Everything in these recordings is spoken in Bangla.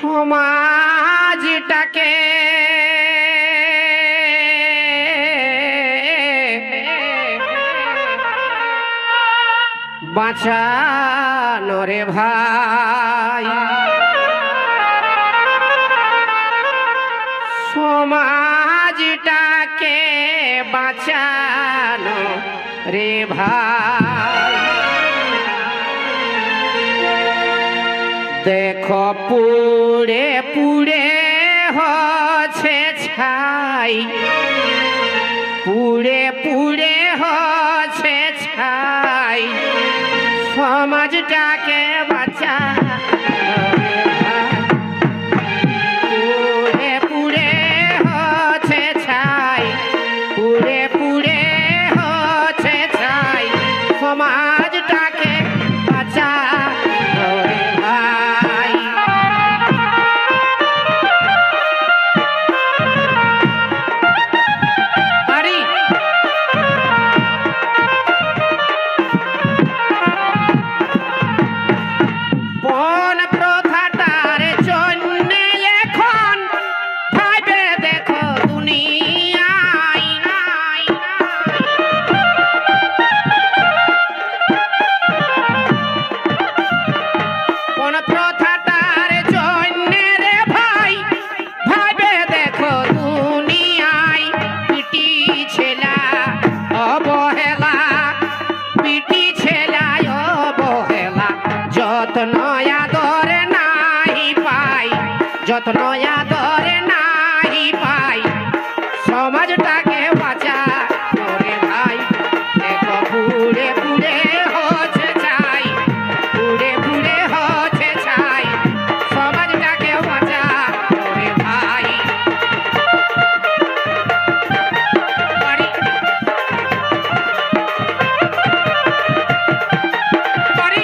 সমাজটাকে বাঁচানো রে ভাই, সমাজটাকে বাঁচানো রে ভাই। দেখো পুড়ে পুড়ে হচ্ছে ছাই, পুড়ে পুড়ে হচ্ছে ছাই, সমাজটাকে বাঁচানো রে ভাই। পুড়ে পুড়ে হচ্ছে ছাই, পুড়ে পুড়ে হচ্ছে ছাই, সমাজটাকে বাঁচানো রে ভাই। পারি পণ প্রথাটার জন্য এখন ভাইবে দেখো দুনিয়ায়, পণ প্রথাটার জন্য রে ভাই ভাইবে দেখো দুনিয়ায়। পিটি ছেলা অবহেলা, পিটি ছেলায় অবহেলা, যত্ন আদর নাই পাই, যত্ন আদর নাই পাই, সমাজটাকে বাঁচানো রে ভাই। দেখো পুড়ে পুড়ে হচ্ছে ছাই, পুড়ে পুড়ে হচ্ছে ছাই, সমাজটাকে বাঁচানো রে ভাই। পারি পারি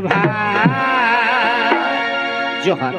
ভাই জোহার